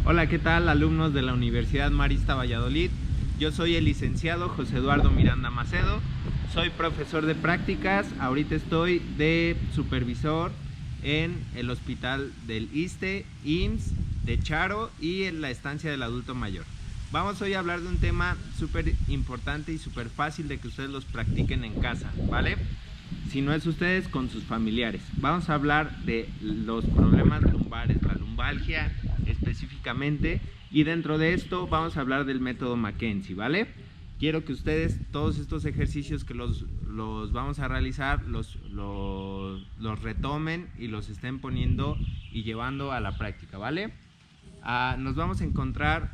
Hola, ¿qué tal, alumnos de la Universidad Marista Valladolid? Yo soy el licenciado José Eduardo Miranda Macedo, soy profesor de prácticas, ahorita estoy de supervisor en el hospital del ISSSTE, IMSS, de Charo y en la estancia del adulto mayor. Vamos hoy a hablar de un tema súper importante y súper fácil de que ustedes los practiquen en casa, ¿vale? Si no es ustedes, con sus familiares. Vamos a hablar de los problemas lumbares, la lumbalgia específicamente, y dentro de esto vamos a hablar del método Mackenzie, ¿vale? Quiero que ustedes todos estos ejercicios que los vamos a realizar los retomen y los estén poniendo y llevando a la práctica, ¿vale? Nos vamos a encontrar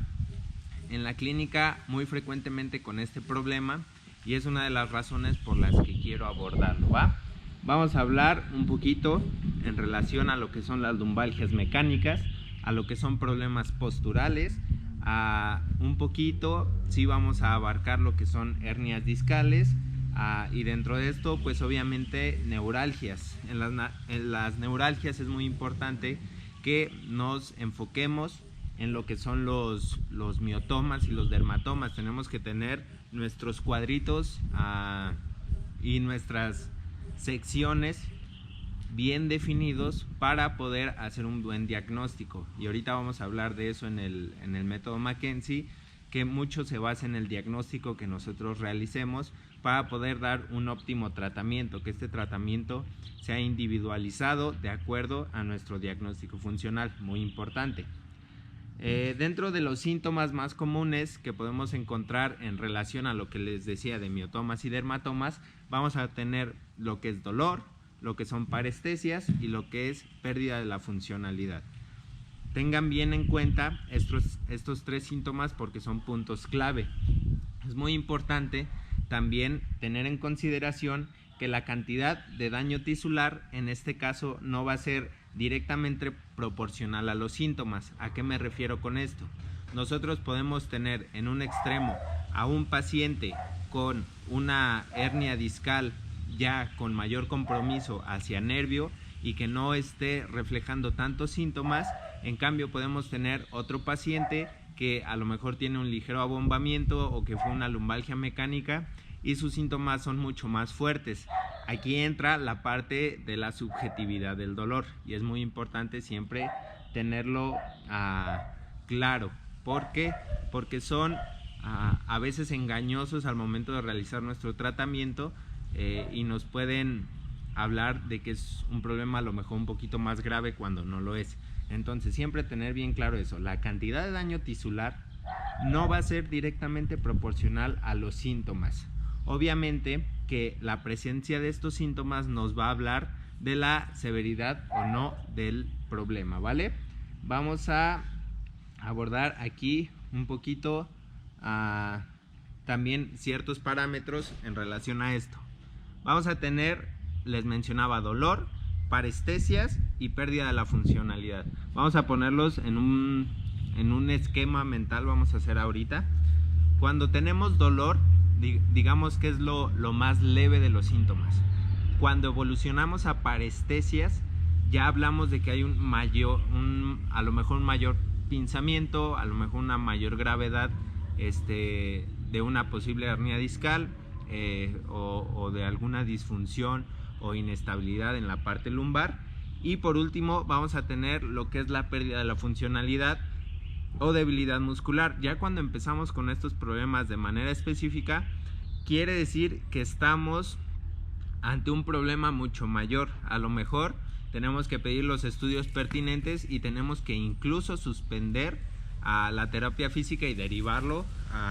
en la clínica muy frecuentemente con este problema y es una de las razones por las que quiero abordarlo, ¿va? Vamos a hablar un poquito en relación a lo que son las lumbalgias mecánicas, a lo que son problemas posturales, un poquito sí vamos a abarcar lo que son hernias discales, y dentro de esto pues obviamente neuralgias. En las neuralgias es muy importante que nos enfoquemos en lo que son los miotomas y los dermatomas. Tenemos que tener nuestros cuadritos y nuestras secciones bien definidos para poder hacer un buen diagnóstico, y ahorita vamos a hablar de eso en el método Mackenzie, que mucho se basa en el diagnóstico que nosotros realicemos para poder dar un óptimo tratamiento, que este tratamiento sea individualizado de acuerdo a nuestro diagnóstico funcional, muy importante. Dentro de los síntomas más comunes que podemos encontrar en relación a lo que les decía de miotomas y dermatomas, vamos a tener lo que es dolor, lo que son parestesias y lo que es pérdida de la funcionalidad. Tengan bien en cuenta estos tres síntomas porque son puntos clave. Es muy importante también tener en consideración que la cantidad de daño tisular en este caso no va a ser directamente proporcional a los síntomas. ¿A qué me refiero con esto? Nosotros podemos tener en un extremo a un paciente con una hernia discal ya con mayor compromiso hacia nervio y que no esté reflejando tantos síntomas. En cambio podemos tener otro paciente que a lo mejor tiene un ligero abombamiento o que fue una lumbalgia mecánica y sus síntomas son mucho más fuertes. Aquí entra la parte de la subjetividad del dolor y es muy importante siempre tenerlo claro. ¿Por qué? Porque son a veces engañosos al momento de realizar nuestro tratamiento, y nos pueden hablar de que es un problema a lo mejor un poquito más grave cuando no lo es. Entonces siempre tener bien claro eso, la cantidad de daño tisular no va a ser directamente proporcional a los síntomas. Obviamente que la presencia de estos síntomas nos va a hablar de la severidad o no del problema, ¿vale? Vamos a abordar aquí un poquito también ciertos parámetros en relación a esto. Vamos a tener, les mencionaba, dolor, parestesias y pérdida de la funcionalidad. Vamos a ponerlos en un esquema mental, vamos a hacer ahorita. Cuando tenemos dolor, digamos que es lo más leve de los síntomas. Cuando evolucionamos a parestesias, ya hablamos de que hay a lo mejor un mayor pinzamiento, a lo mejor una mayor gravedad de una posible hernia discal, o de alguna disfunción o inestabilidad en la parte lumbar. Y por último vamos a tener lo que es la pérdida de la funcionalidad o debilidad muscular. Ya cuando empezamos con estos problemas de manera específica, quiere decir que estamos ante un problema mucho mayor. A lo mejor tenemos que pedir los estudios pertinentes y tenemos que incluso suspender la terapia física y derivarlo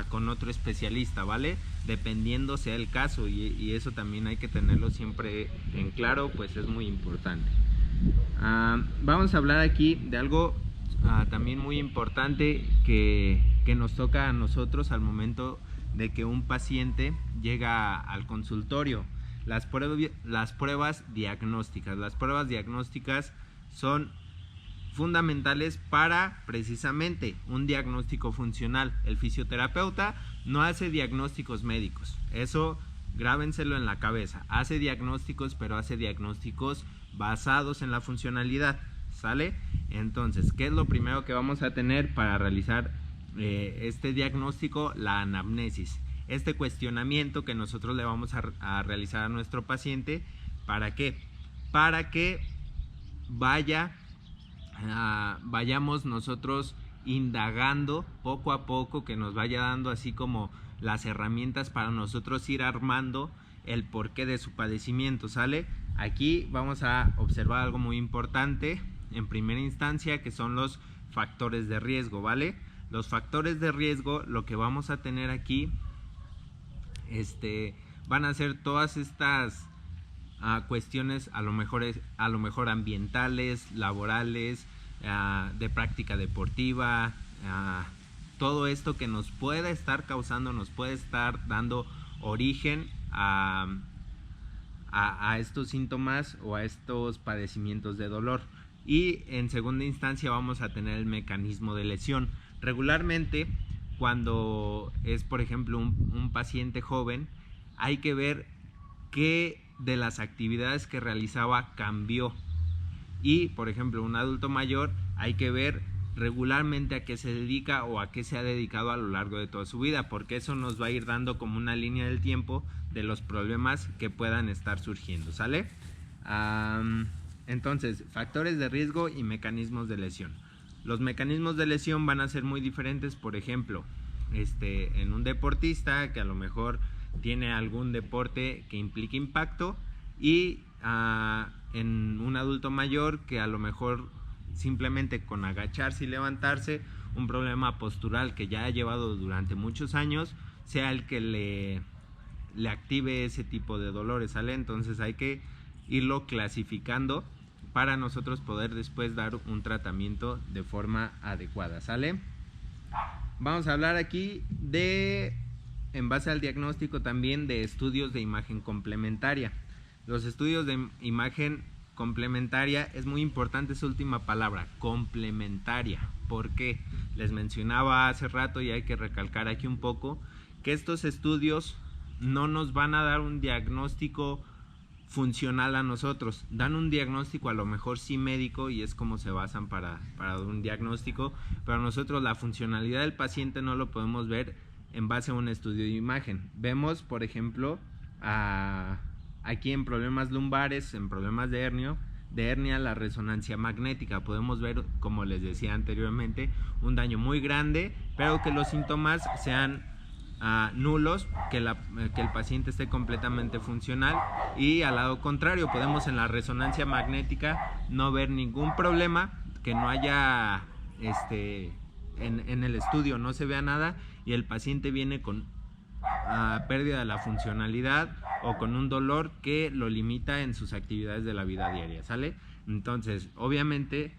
con otro especialista, ¿vale? Dependiendo sea el caso, y eso también hay que tenerlo siempre en claro, pues es muy importante. Vamos a hablar aquí de algo también muy importante que nos toca a nosotros al momento de que un paciente llega al consultorio. Las pruebas diagnósticas. Las pruebas diagnósticas son fundamentales para precisamente un diagnóstico funcional. El fisioterapeuta no hace diagnósticos médicos, eso grábenselo en la cabeza. Hace diagnósticos, pero hace diagnósticos basados en la funcionalidad. ¿sale? Entonces, ¿qué es lo primero que vamos a tener para realizar este diagnóstico? La anamnesis. Este cuestionamiento que nosotros le vamos a realizar a nuestro paciente. ¿Para qué? Para que vayamos nosotros indagando poco a poco, que nos vaya dando así como las herramientas para nosotros ir armando el porqué de su padecimiento, ¿sale? Aquí vamos a observar algo muy importante en primera instancia, que son los factores de riesgo, ¿vale? Los factores de riesgo, lo que vamos a tener aquí van a ser todas estas cuestiones a lo mejor ambientales, laborales, de práctica deportiva, todo esto que nos puede estar causando, nos puede estar dando origen a estos síntomas o a estos padecimientos de dolor. Y en segunda instancia vamos a tener el mecanismo de lesión. Regularmente, cuando es por ejemplo un paciente joven, hay que ver qué de las actividades que realizaba cambió. Y por ejemplo un adulto mayor, hay que ver regularmente a qué se dedica o a qué se ha dedicado a lo largo de toda su vida, porque eso nos va a ir dando como una línea del tiempo de los problemas que puedan estar surgiendo, ¿sale? Entonces, factores de riesgo y mecanismos de lesión. Los mecanismos de lesión van a ser muy diferentes. Por ejemplo, en un deportista que a lo mejor tiene algún deporte que implique impacto, y en un adulto mayor que a lo mejor simplemente con agacharse y levantarse, un problema postural que ya ha llevado durante muchos años, sea el que le active ese tipo de dolores, ¿sale? Entonces hay que irlo clasificando para nosotros poder después dar un tratamiento de forma adecuada, ¿sale? Vamos a hablar aquí en base al diagnóstico también, de estudios de imagen complementaria. Los estudios de imagen complementaria, es muy importante esa última palabra, complementaria, porque les mencionaba hace rato y hay que recalcar aquí un poco que estos estudios no nos van a dar un diagnóstico funcional a nosotros, dan un diagnóstico a lo mejor sí médico, y es como se basan para un diagnóstico, pero nosotros la funcionalidad del paciente no lo podemos ver en base a un estudio de imagen. Vemos por ejemplo aquí en problemas lumbares, en problemas de hernia, la resonancia magnética, podemos ver, como les decía anteriormente, un daño muy grande, pero que los síntomas sean nulos, que el paciente esté completamente funcional. Y al lado contrario, podemos en la resonancia magnética no ver ningún problema, que no haya en el estudio no se vea nada, y el paciente viene con pérdida de la funcionalidad o con un dolor que lo limita en sus actividades de la vida diaria, ¿sale? Entonces, obviamente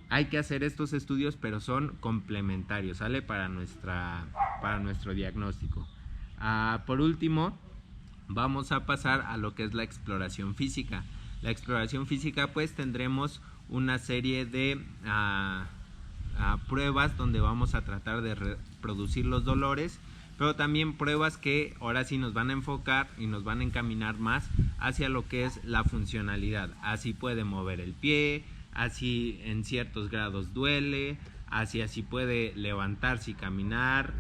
hay que hacer estos estudios, pero son complementarios, ¿sale? Para nuestro diagnóstico. Por último, vamos a pasar a lo que es la exploración física. La exploración física, pues tendremos una serie de pruebas donde vamos a tratar de reproducir los dolores, pero también pruebas que ahora sí nos van a enfocar y nos van a encaminar más hacia lo que es la funcionalidad. Así puede mover el pie, así en ciertos grados duele, así puede levantarse y caminar.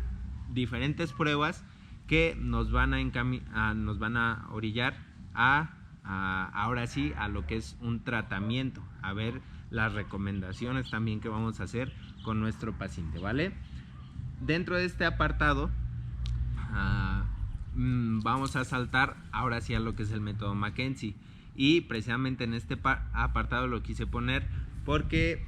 Diferentes pruebas que nos van a orillar ahora sí a lo que es un tratamiento, a ver las recomendaciones también que vamos a hacer con nuestro paciente, ¿vale? Dentro de este apartado vamos a saltar ahora sí a lo que es el método Mackenzie, y precisamente en este apartado lo quise poner porque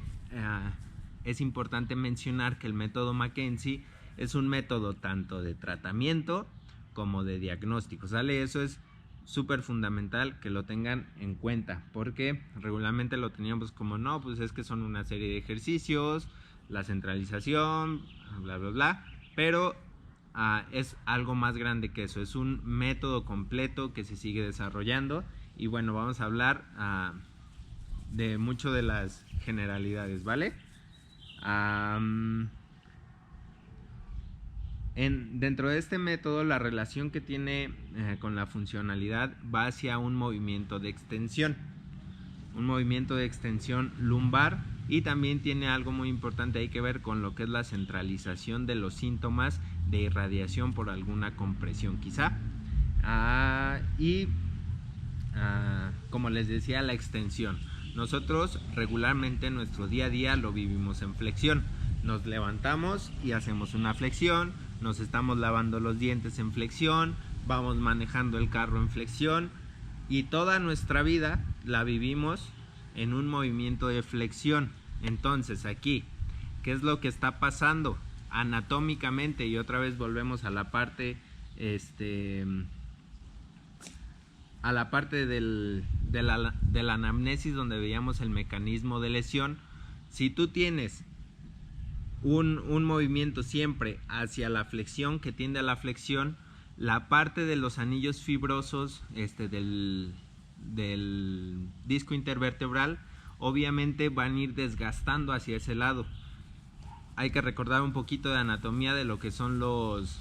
es importante mencionar que el método Mackenzie es un método tanto de tratamiento como de diagnóstico, ¿sale? Eso es súper fundamental que lo tengan en cuenta, porque regularmente lo teníamos como no, pues es que son una serie de ejercicios, la centralización, bla bla bla, pero es algo más grande que eso, es un método completo que se sigue desarrollando. Y bueno, vamos a hablar de mucho de las generalidades, ¿vale? Dentro de este método, la relación que tiene con la funcionalidad va hacia un movimiento de extensión. un movimiento de extensión lumbar, y también tiene algo muy importante ahí que ver con lo que es la centralización de los síntomas de irradiación por alguna compresión quizá. Como les decía, la extensión. Nosotros regularmente en nuestro día a día lo vivimos en flexión. Nos levantamos y hacemos una flexión, nos estamos lavando los dientes en flexión, vamos manejando el carro en flexión, y toda nuestra vida la vivimos en un movimiento de flexión. Entonces aquí, ¿qué es lo que está pasando anatómicamente? Y otra vez volvemos a la parte de la anamnesis, donde veíamos el mecanismo de lesión. Si tú tienes un movimiento siempre hacia la flexión, que tiende a la flexión, la parte de los anillos fibrosos del disco intervertebral obviamente van a ir desgastando hacia ese lado. Hay que recordar un poquito de anatomía de lo que son los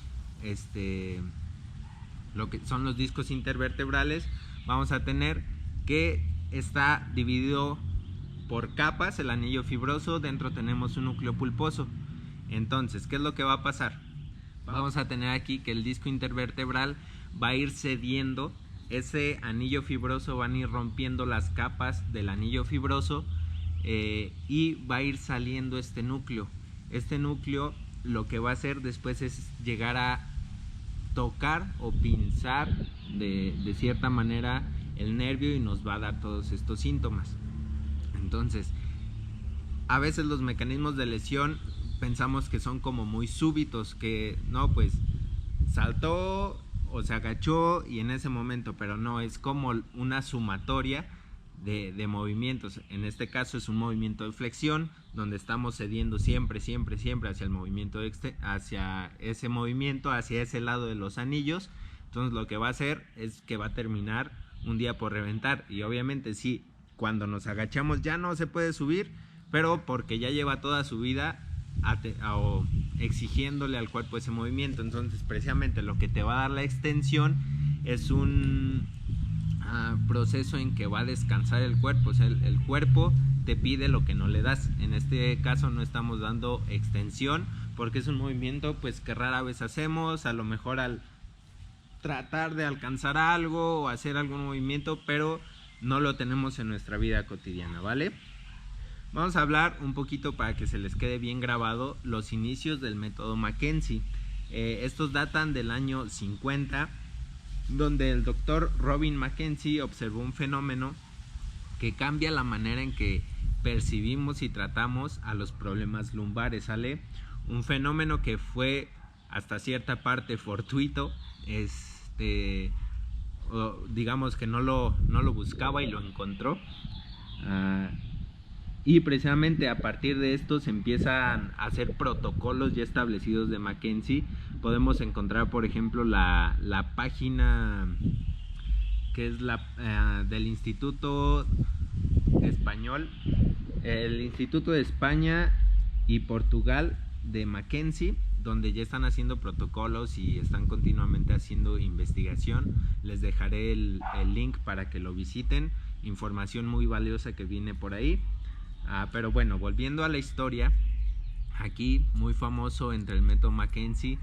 discos intervertebrales. Vamos a tener que está dividido por capas el anillo fibroso. Dentro tenemos un núcleo pulposo. Entonces, ¿qué es lo que va a pasar? Vamos a tener aquí que el disco intervertebral va a ir cediendo. Ese anillo fibroso van a ir rompiendo las capas del anillo fibroso, y va a ir saliendo este núcleo. Este núcleo lo que va a hacer después es llegar a tocar o pinzar de cierta manera el nervio, y nos va a dar todos estos síntomas. Entonces, a veces los mecanismos de lesión pensamos que son como muy súbitos, que no, pues saltó o se agachó y en ese momento, pero no, es como una sumatoria de movimientos. En este caso es un movimiento de flexión, donde estamos cediendo siempre hacia el movimiento hacia ese movimiento, hacia ese lado de los anillos. Entonces lo que va a hacer es que va a terminar un día por reventar, y obviamente sí, cuando nos agachamos ya no se puede subir, pero porque ya lleva toda su vida exigiéndole al cuerpo ese movimiento. Entonces precisamente lo que te va a dar la extensión es un proceso en que va a descansar el cuerpo. O sea, el cuerpo te pide lo que no le das. En este caso no estamos dando extensión porque es un movimiento pues que rara vez hacemos, a lo mejor al tratar de alcanzar algo o hacer algún movimiento, pero no lo tenemos en nuestra vida cotidiana, ¿vale? Vamos a hablar un poquito para que se les quede bien grabado los inicios del método Mackenzie. Estos datan del año 50, donde el doctor Robin Mackenzie observó un fenómeno que cambia la manera en que percibimos y tratamos a los problemas lumbares, ¿sale? Un fenómeno que fue hasta cierta parte fortuito, digamos que no lo buscaba y lo encontró. Y precisamente a partir de esto se empiezan a hacer protocolos ya establecidos de Mackenzie. Podemos encontrar, por ejemplo, la página que es del Instituto Español, el Instituto de España y Portugal de Mackenzie, donde ya están haciendo protocolos y están continuamente haciendo investigación. Les dejaré el link para que lo visiten, información muy valiosa que viene por ahí. Pero bueno, volviendo a la historia, aquí muy famoso entre el método Mackenzie,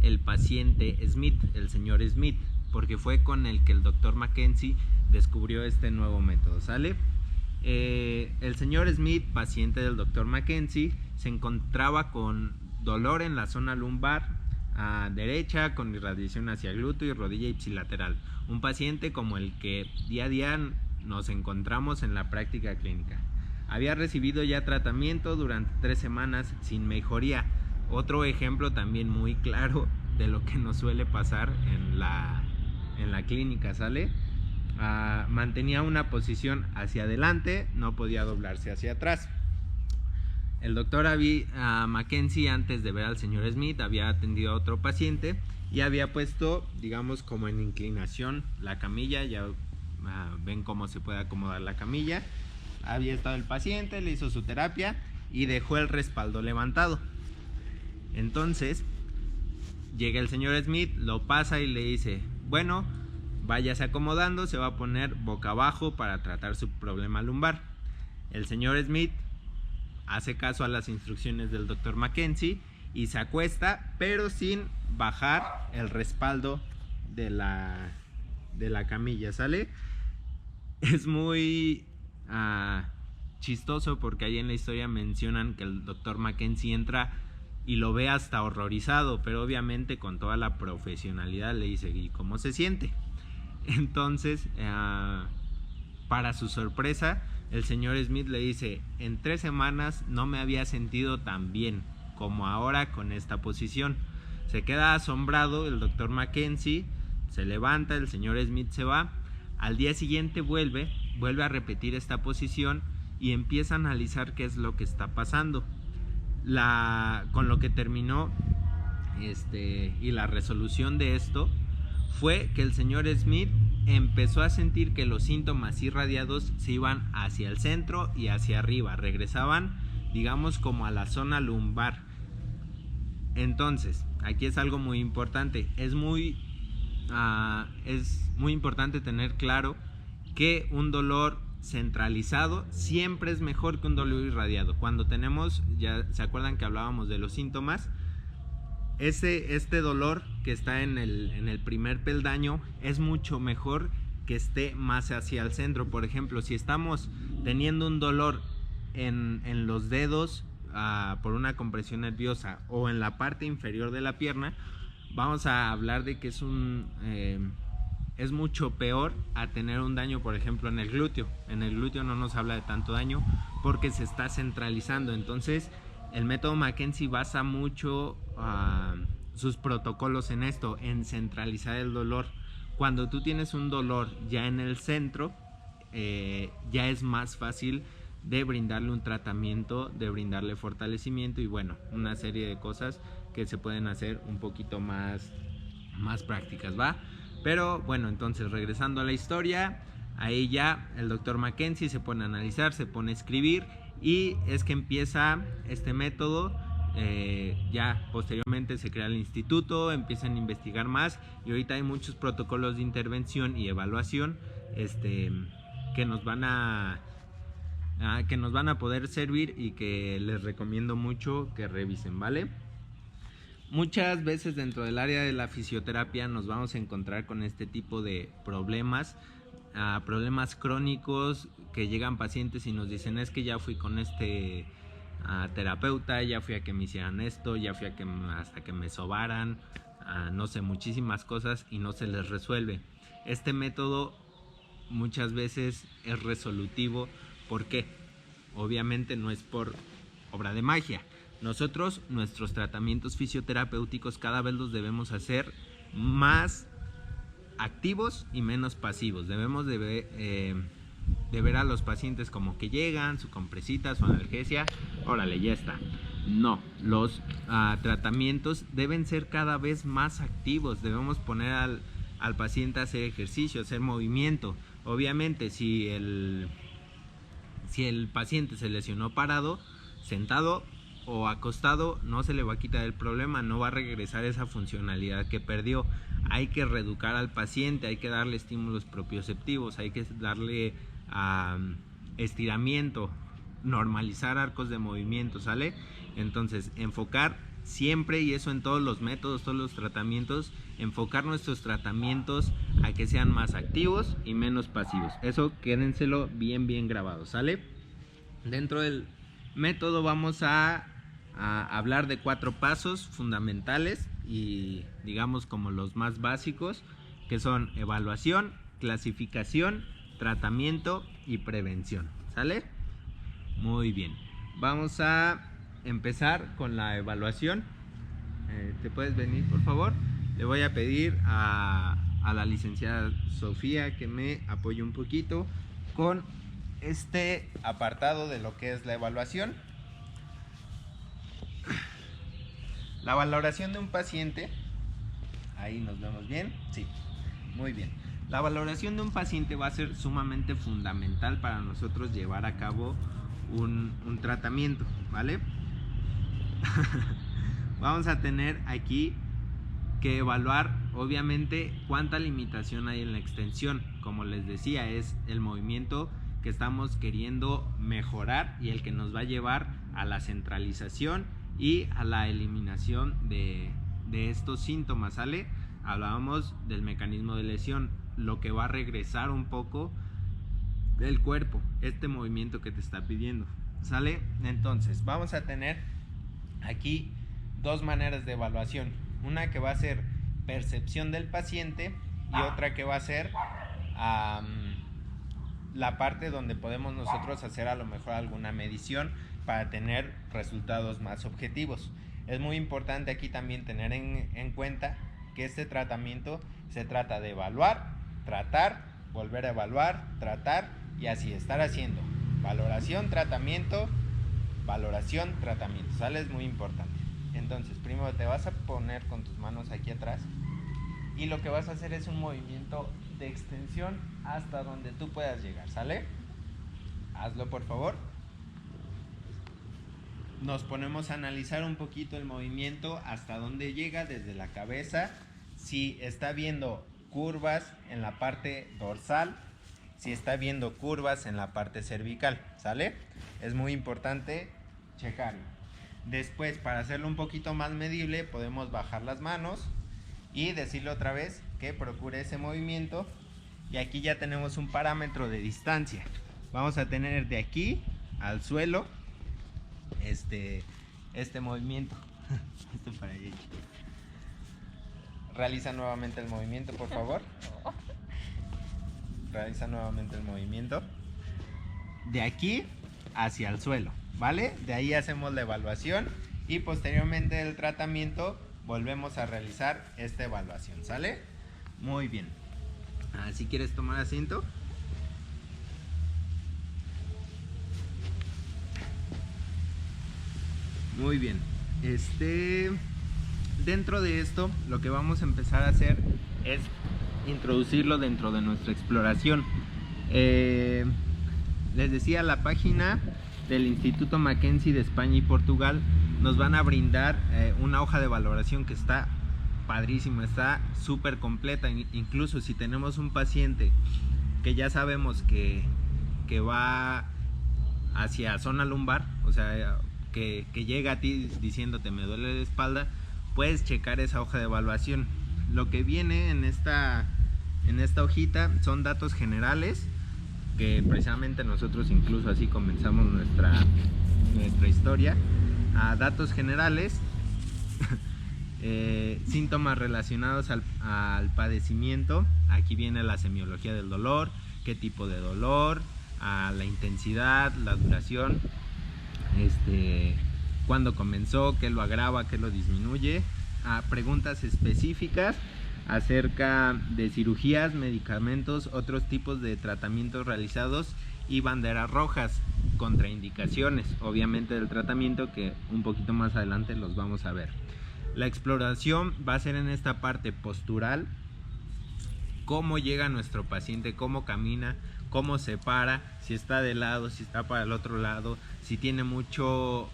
el paciente Smith, el señor Smith, porque fue con el que el doctor Mackenzie descubrió este nuevo método, ¿sale? El señor Smith, paciente del doctor Mackenzie, se encontraba con dolor en la zona lumbar derecha, con irradiación hacia glúteo y rodilla ipsilateral. Un paciente como el que día a día nos encontramos en la práctica clínica. Había recibido ya tratamiento durante 3 semanas sin mejoría. Otro ejemplo también muy claro de lo que nos suele pasar en la clínica, ¿sale? Mantenía una posición hacia adelante, no podía doblarse hacia atrás. El doctor Mackenzie, antes de ver al señor Smith, había atendido a otro paciente y había puesto, digamos, como en inclinación la camilla. Ya ven cómo se puede acomodar la camilla. Había estado el paciente, le hizo su terapia y dejó el respaldo levantado. Entonces llega el señor Smith, lo pasa y le dice: bueno, váyase acomodando, se va a poner boca abajo para tratar su problema lumbar. El señor Smith hace caso a las instrucciones del doctor Mackenzie y se acuesta, pero sin bajar el respaldo de la camilla, ¿sale? Es muy chistoso porque ahí en la historia mencionan que el doctor Mackenzie entra y lo ve hasta horrorizado, pero obviamente con toda la profesionalidad le dice, ¿y cómo se siente? Entonces, para su sorpresa, el señor Smith le dice, en 3 semanas no me había sentido tan bien como ahora con esta posición. Se queda asombrado el doctor Mackenzie, se levanta, el señor Smith se va. Al día siguiente vuelve a repetir esta posición y empieza a analizar qué es lo que está pasando. Con lo que terminó y la resolución de esto fue que el señor Smith empezó a sentir que los síntomas irradiados se iban hacia el centro y hacia arriba, regresaban, digamos, como a la zona lumbar. Entonces, aquí es algo muy importante, es muy importante tener claro que un dolor centralizado siempre es mejor que un dolor irradiado. Cuando tenemos, ya se acuerdan que hablábamos de los síntomas, este dolor que está en el primer peldaño es mucho mejor que esté más hacia el centro. Por ejemplo, si estamos teniendo un dolor en los dedos por una compresión nerviosa o en la parte inferior de la pierna, vamos a hablar de que es mucho peor a tener un daño, por ejemplo, en el glúteo. En el glúteo no nos habla de tanto daño porque se está centralizando. Entonces, el método Mackenzie basa mucho sus protocolos en esto, en centralizar el dolor. Cuando tú tienes un dolor ya en el centro, ya es más fácil de brindarle un tratamiento, de brindarle fortalecimiento y bueno, una serie de cosas que se pueden hacer un poquito más prácticas, ¿va? Pero bueno, entonces regresando a la historia, ahí ya el doctor Mackenzie se pone a analizar, se pone a escribir y es que empieza este método. Ya posteriormente se crea el instituto, empiezan a investigar más y ahorita hay muchos protocolos de intervención y evaluación que nos van a poder servir y que les recomiendo mucho que revisen, ¿vale? Muchas veces dentro del área de la fisioterapia nos vamos a encontrar con este tipo de problemas, problemas crónicos que llegan pacientes y nos dicen, es que ya fui con terapeuta, ya fui a que me hicieran esto, ya fui hasta que me sobaran, no sé, muchísimas cosas y no se les resuelve. Este método muchas veces es resolutivo. ¿Por qué? Obviamente no es por obra de magia. Nosotros, nuestros tratamientos fisioterapéuticos cada vez los debemos hacer más activos y menos pasivos. Debemos de ver a los pacientes como que llegan, su compresita, su analgesia, órale, ya está. No, los tratamientos deben ser cada vez más activos. Debemos poner al paciente a hacer ejercicio, a hacer movimiento. Obviamente, si el paciente se lesionó parado, sentado o acostado, no se le va a quitar el problema, no va a regresar esa funcionalidad que perdió. Hay que reeducar al paciente, hay que darle estímulos propioceptivos, hay que darle estiramiento, normalizar arcos de movimiento, ¿sale? Entonces, enfocar siempre, y eso en todos los métodos, todos los tratamientos, enfocar nuestros tratamientos a que sean más activos y menos pasivos. Eso quédenselo bien grabado, ¿sale? Dentro del método vamos a hablar de 4 pasos fundamentales y digamos como los más básicos, que son evaluación, clasificación, tratamiento y prevención, ¿sale? Muy bien, vamos a empezar con la evaluación. ¿Te puedes venir, por favor? Le voy a pedir a la licenciada Sofía que me apoye un poquito con este apartado de lo que es la evaluación. La valoración de un paciente, ahí nos vemos bien, sí, muy bien. La valoración de un paciente va a ser sumamente fundamental para nosotros llevar a cabo un tratamiento, ¿vale? Vamos a tener aquí que evaluar obviamente, ¿cuánta limitación hay en la extensión? Como les decía, es el movimiento que estamos queriendo mejorar y el que nos va a llevar a la centralización y a la eliminación de estos síntomas, ¿sale? Hablábamos del mecanismo de lesión, lo que va a regresar un poco del cuerpo, este movimiento que te está pidiendo, ¿sale? Entonces, vamos a tener aquí dos maneras de evaluación, una que va a ser percepción del paciente y otra que va a ser la parte donde podemos nosotros hacer a lo mejor alguna medición para tener resultados más objetivos. Es muy importante aquí también tener en cuenta que este tratamiento se trata de evaluar, tratar, volver a evaluar, tratar y así estar haciendo valoración, tratamiento, ¿sale? Es muy importante. Entonces, primero te vas a poner con tus manos aquí atrás y lo que vas a hacer es un movimiento de extensión hasta donde tú puedas llegar, ¿sale? Hazlo, por favor. Nos ponemos a analizar un poquito el movimiento hasta donde llega desde la cabeza, si está viendo curvas en la parte dorsal, si está viendo curvas en la parte cervical, ¿sale? Es muy importante checarlo. Después, para hacerlo un poquito más medible, podemos bajar las manos y decirle otra vez que procure ese movimiento. Y aquí ya tenemos un parámetro de distancia. Vamos a tener de aquí al suelo este movimiento. Esto para allá. Realiza nuevamente el movimiento, por favor. Realiza nuevamente el movimiento. De aquí hacia el suelo, ¿vale? De ahí hacemos la evaluación y posteriormente el tratamiento volvemos a realizar esta evaluación, ¿sale? Muy bien. Si quieres tomar asiento. Muy bien. Dentro de esto, lo que vamos a empezar a hacer es introducirlo dentro de nuestra exploración. Les decía, la página del Instituto Mackenzie de España y Portugal nos van a brindar una hoja de valoración que está padrísima, está súper completa. Incluso si tenemos un paciente que ya sabemos que va hacia zona lumbar, o sea, que llega a ti diciéndote me duele la espalda, puedes checar esa hoja de evaluación. Lo que viene en esta hojita son datos generales, que precisamente nosotros incluso así comenzamos nuestra historia. Datos generales, síntomas relacionados al padecimiento. Aquí viene la semiología del dolor, qué tipo de dolor, la intensidad, la duración, cuándo comenzó, qué lo agrava, qué lo disminuye. Preguntas específicas acerca de cirugías, medicamentos, otros tipos de tratamientos realizados y banderas rojas, contraindicaciones obviamente del tratamiento, que un poquito más adelante los vamos a ver. La exploración va a ser en esta parte postural, cómo llega nuestro paciente, cómo camina, cómo se para, si está de lado, si está para el otro lado, si tiene mucho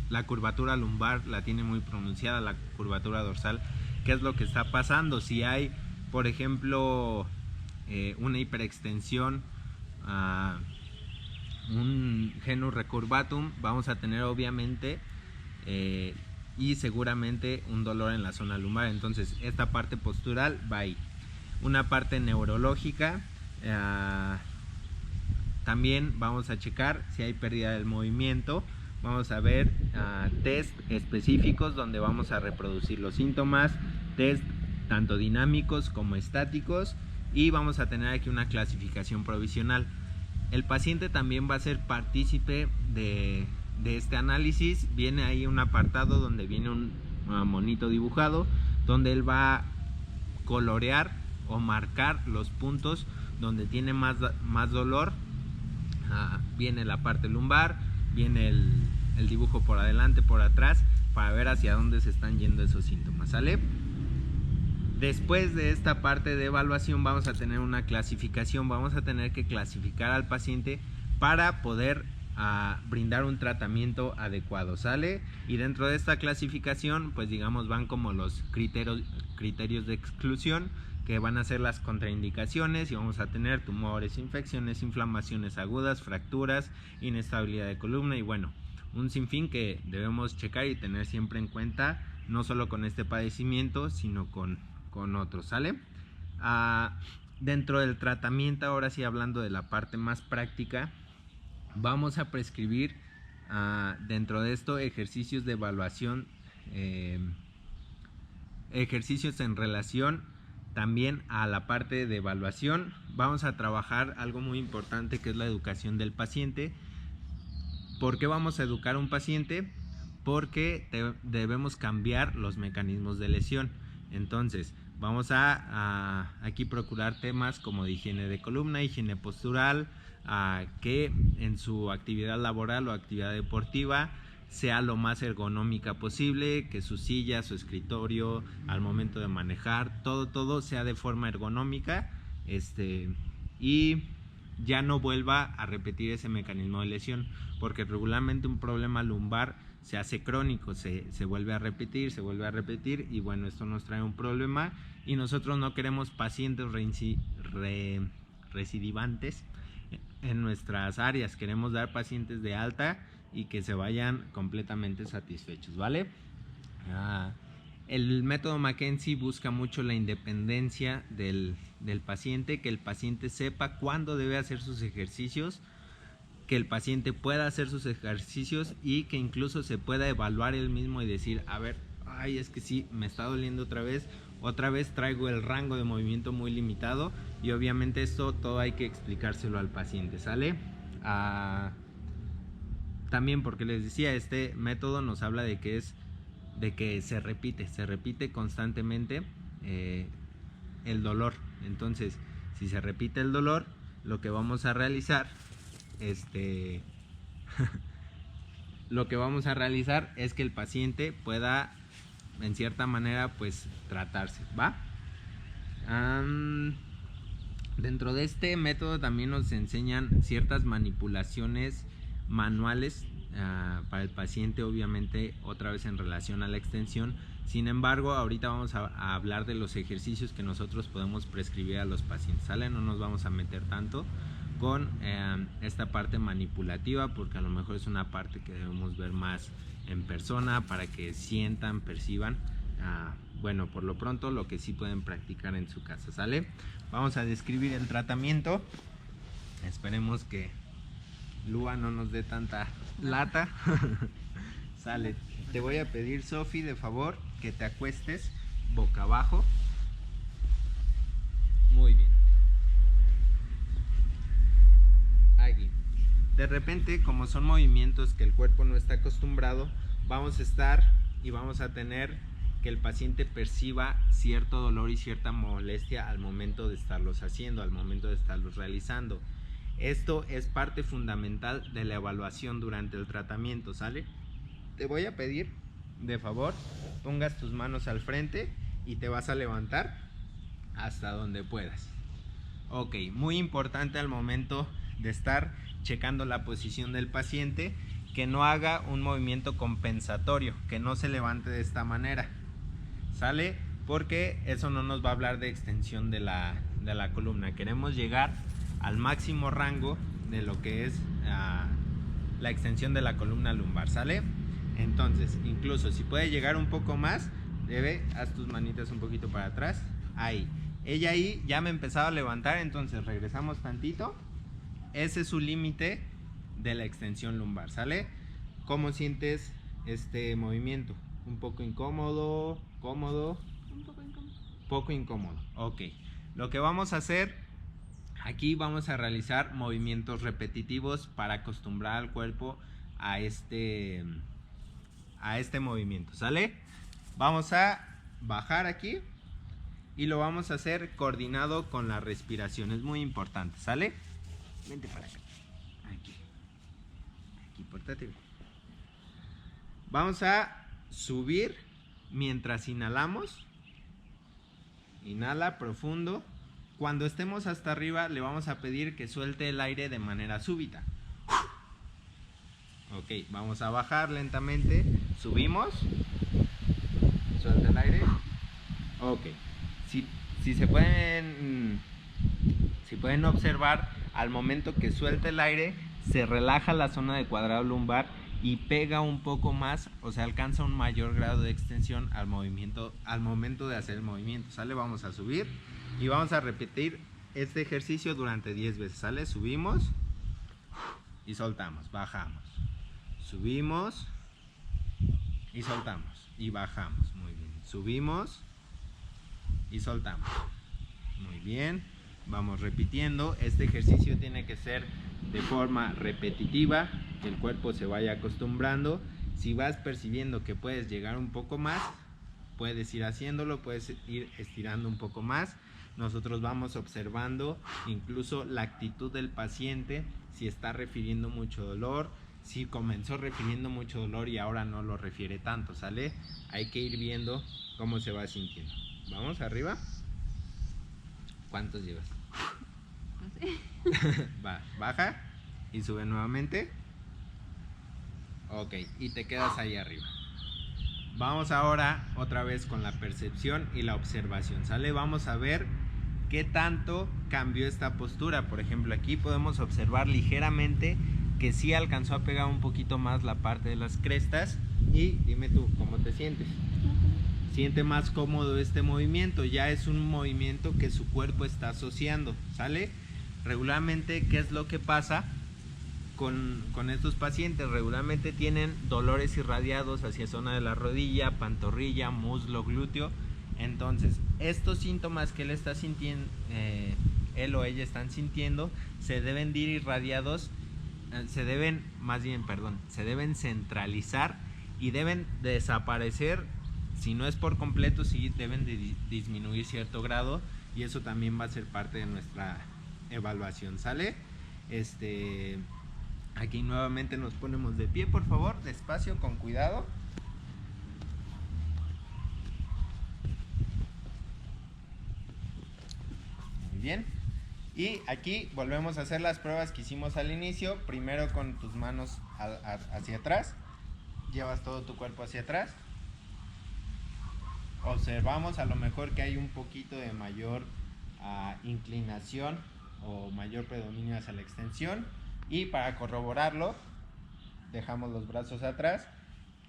la curvatura lumbar, la tiene muy pronunciada, la curvatura dorsal, qué es lo que está pasando. Si hay, por ejemplo, una hiperextensión, un genus recurvatum, vamos a tener obviamente y seguramente un dolor en la zona lumbar. Entonces esta parte postural va ahí. Una parte neurológica, también vamos a checar si hay pérdida del movimiento. Vamos a ver test específicos donde vamos a reproducir los síntomas, test tanto dinámicos como estáticos, y vamos a tener aquí una clasificación provisional. El paciente también va a ser partícipe de este análisis. Viene ahí un apartado donde viene un monito dibujado, donde él va a colorear o marcar los puntos donde tiene más dolor. Viene la parte lumbar, viene el dibujo por adelante, por atrás, para ver hacia dónde se están yendo esos síntomas, ¿sale? Después de esta parte de evaluación vamos a tener una clasificación. Vamos a tener que clasificar al paciente para poder a brindar un tratamiento adecuado, ¿sale? Y dentro de esta clasificación, pues digamos, van como los criterios de exclusión, que van a ser las contraindicaciones, y vamos a tener tumores, infecciones, inflamaciones agudas, fracturas, inestabilidad de columna y bueno, un sinfín que debemos checar y tener siempre en cuenta, no solo con este padecimiento, sino con otros, ¿sale? Dentro del tratamiento, ahora sí hablando de la parte más práctica, vamos a prescribir dentro de esto ejercicios de evaluación, ejercicios en relación también a la parte de evaluación. Vamos a trabajar algo muy importante, que es la educación del paciente. ¿Por qué vamos a educar a un paciente? Porque debemos cambiar los mecanismos de lesión. Entonces vamos a aquí procurar temas como de higiene de columna, higiene postural, que en su actividad laboral o actividad deportiva sea lo más ergonómica posible, que su silla, su escritorio, al momento de manejar, todo sea de forma ergonómica, y ya no vuelva a repetir ese mecanismo de lesión, porque regularmente un problema lumbar se hace crónico, se vuelve a repetir y bueno, esto nos trae un problema y nosotros no queremos pacientes recidivantes en nuestras áreas. Queremos dar pacientes de alta y que se vayan completamente satisfechos, ¿vale? El método McKenzie busca mucho la independencia del paciente, que el paciente sepa cuándo debe hacer sus ejercicios, que el paciente pueda hacer sus ejercicios y que incluso se pueda evaluar él mismo y decir, a ver, ay, es que sí, me está doliendo otra vez traigo el rango de movimiento muy limitado, y obviamente esto todo hay que explicárselo al paciente, ¿sale? También, porque les decía, este método nos habla de que se repite constantemente el dolor. Entonces, si se repite el dolor, lo que vamos a realizar es que el paciente pueda, en cierta manera, pues tratarse, ¿va? Dentro de este método también nos enseñan ciertas manipulaciones manuales para el paciente, obviamente otra vez en relación a la extensión. Sin embargo, ahorita vamos a hablar de los ejercicios que nosotros podemos prescribir a los pacientes, ¿sale? No nos vamos a meter tanto con esta parte manipulativa, porque a lo mejor es una parte que debemos ver más en persona para que sientan, perciban. Bueno, por lo pronto lo que sí pueden practicar en su casa, ¿sale? Vamos a describir el tratamiento. Esperemos que Lua no nos dé tanta lata. Sale. Te voy a pedir, Sofi, de favor, que te acuestes boca abajo. Muy bien. Aquí. De repente, como son movimientos que el cuerpo no está acostumbrado, vamos a estar y vamos a tener que el paciente perciba cierto dolor y cierta molestia al momento de estarlos haciendo, al momento de estarlos realizando. Esto es parte fundamental de la evaluación durante el tratamiento, ¿sale? Te voy a pedir, de favor, pongas tus manos al frente y te vas a levantar hasta donde puedas. Ok, muy importante al momento de estar checando la posición del paciente, que no haga un movimiento compensatorio, que no se levante de esta manera, ¿sale? Porque eso no nos va a hablar de extensión de la columna. Queremos llegar al máximo rango de lo que es la extensión de la columna lumbar, ¿sale? Entonces, incluso si puede llegar un poco más, haz tus manitas un poquito para atrás, ahí. Ella ahí ya me empezaba a levantar, entonces regresamos tantito. Ese es su límite de la extensión lumbar, ¿sale? ¿Cómo sientes este movimiento? ¿Un poco incómodo? ¿Cómodo? Un poco incómodo. Poco incómodo, ok. Lo que vamos a hacer, aquí vamos a realizar movimientos repetitivos para acostumbrar al cuerpo a este movimiento, ¿sale? Vamos a bajar aquí y lo vamos a hacer coordinado con la respiración, es muy importante, ¿sale? Vente para acá. Aquí, pórtate bien. Vamos a subir mientras inhalamos. Inhala profundo. Cuando estemos hasta arriba, le vamos a pedir que suelte el aire de manera súbita. Ok, vamos a bajar lentamente. Subimos. Suelta el aire. Ok. Si se pueden observar, al momento que suelta el aire, se relaja la zona de cuadrado lumbar y pega un poco más, o sea, alcanza un mayor grado de extensión al momento de hacer el movimiento. ¿Sale? Vamos a subir y vamos a repetir este ejercicio durante 10 veces. ¿Sale? Subimos y soltamos, bajamos. Subimos y soltamos y bajamos. Muy bien. Subimos y soltamos. Muy bien. Vamos repitiendo. Este ejercicio tiene que ser de forma repetitiva, que el cuerpo se vaya acostumbrando. Si vas percibiendo que puedes llegar un poco más, puedes ir haciéndolo, puedes ir estirando un poco más. Nosotros vamos observando incluso la actitud del paciente, si está refiriendo mucho dolor, si comenzó refiriendo mucho dolor y ahora no lo refiere tanto, ¿sale? Hay que ir viendo cómo se va sintiendo. Vamos arriba. ¿Cuántos llevas? No sé. Baja y sube nuevamente. Ok, y te quedas ahí arriba. Vamos ahora otra vez con la percepción y la observación, ¿sale? Vamos a ver qué tanto cambió esta postura. Por ejemplo, aquí podemos observar ligeramente que sí alcanzó a pegar un poquito más la parte de las crestas. Y dime tú, ¿cómo te sientes? Siente más cómodo este movimiento, ya es un movimiento que su cuerpo está asociando, ¿sale? Regularmente, ¿qué es lo que pasa con estos pacientes? Regularmente tienen dolores irradiados hacia zona de la rodilla, pantorrilla, muslo, glúteo. Entonces, estos síntomas que él está sintiendo, él o ella están sintiendo, se deben de ir irradiados, se deben centralizar y deben desaparecer. Si no es por completo, sí deben de disminuir cierto grado, y eso también va a ser parte de nuestra evaluación, ¿sale? Aquí nuevamente nos ponemos de pie, por favor, despacio, con cuidado. Muy bien. Y aquí volvemos a hacer las pruebas que hicimos al inicio. Primero con tus manos hacia atrás. Llevas todo tu cuerpo hacia atrás. Observamos a lo mejor que hay un poquito de mayor inclinación o mayor predominio hacia la extensión, y para corroborarlo dejamos los brazos atrás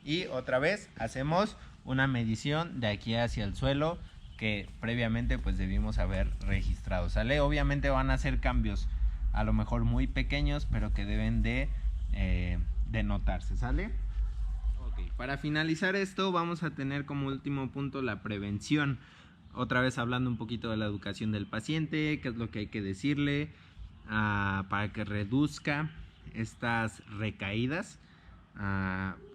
y otra vez hacemos una medición de aquí hacia el suelo que previamente pues debimos haber registrado, ¿sale? Obviamente van a ser cambios a lo mejor muy pequeños, pero que deben de notarse, ¿sale? Para finalizar esto, vamos a tener como último punto la prevención. Otra vez hablando un poquito de la educación del paciente, qué es lo que hay que decirle para que reduzca estas recaídas,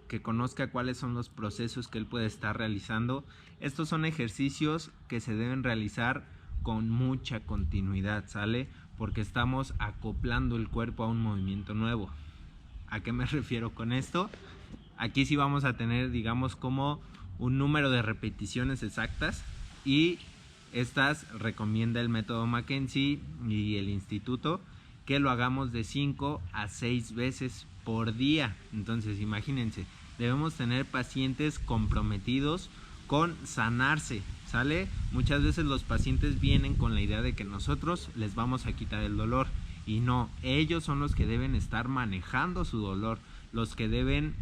que conozca cuáles son los procesos que él puede estar realizando. Estos son ejercicios que se deben realizar con mucha continuidad, ¿sale? Porque estamos acoplando el cuerpo a un movimiento nuevo. ¿A qué me refiero con esto? Aquí sí vamos a tener, digamos, como un número de repeticiones exactas, y estas recomienda el método McKenzie y el instituto que lo hagamos de 5 a 6 veces por día. Entonces imagínense, debemos tener pacientes comprometidos con sanarse, ¿sale? Muchas veces los pacientes vienen con la idea de que nosotros les vamos a quitar el dolor, y no, ellos son los que deben estar manejando su dolor, los que deben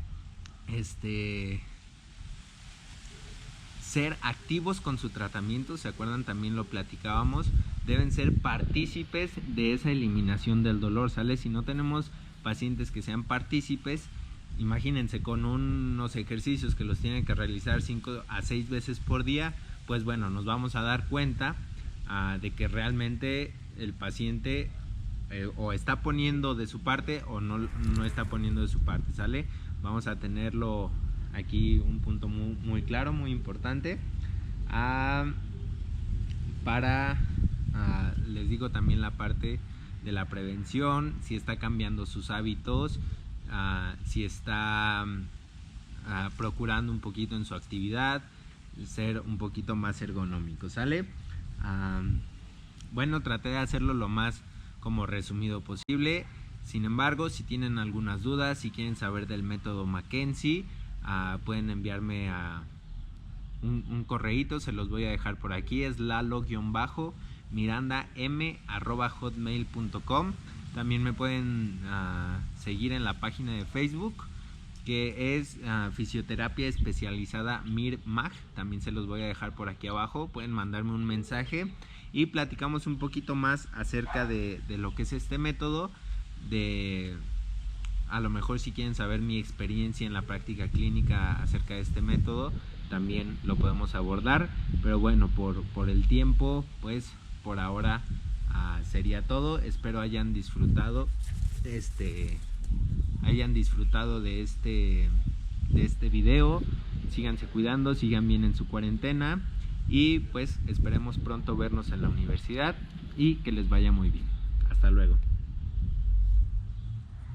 ser activos con su tratamiento. ¿Se acuerdan? También lo platicábamos, deben ser partícipes de esa eliminación del dolor, ¿sale? Si no tenemos pacientes que sean partícipes, imagínense, con unos ejercicios que los tienen que realizar 5 a 6 veces por día, pues bueno, nos vamos a dar cuenta de que realmente el paciente o está poniendo de su parte o no está poniendo de su parte, ¿sale? Vamos a tenerlo aquí, un punto muy claro, muy importante. Les digo también la parte de la prevención, si está cambiando sus hábitos, si está procurando un poquito en su actividad, ser un poquito más ergonómico, ¿sale? Bueno, traté de hacerlo lo más como resumido posible. Sin embargo, si tienen algunas dudas, si quieren saber del método Mackenzie, pueden enviarme a un correíto, se los voy a dejar por aquí, es lalo-mirandam@hotmail.com. También me pueden seguir en la página de Facebook, que es Fisioterapia Especializada MIR-MAG. También se los voy a dejar por aquí abajo. Pueden mandarme un mensaje y platicamos un poquito más acerca de lo que es este método. A lo mejor si quieren saber mi experiencia en la práctica clínica acerca de este método, también lo podemos abordar. Pero bueno, por el tiempo, pues por ahora sería todo. Espero hayan disfrutado de este video. Síganse cuidando, sigan bien en su cuarentena y pues esperemos pronto vernos en la universidad y que les vaya muy bien. Hasta luego.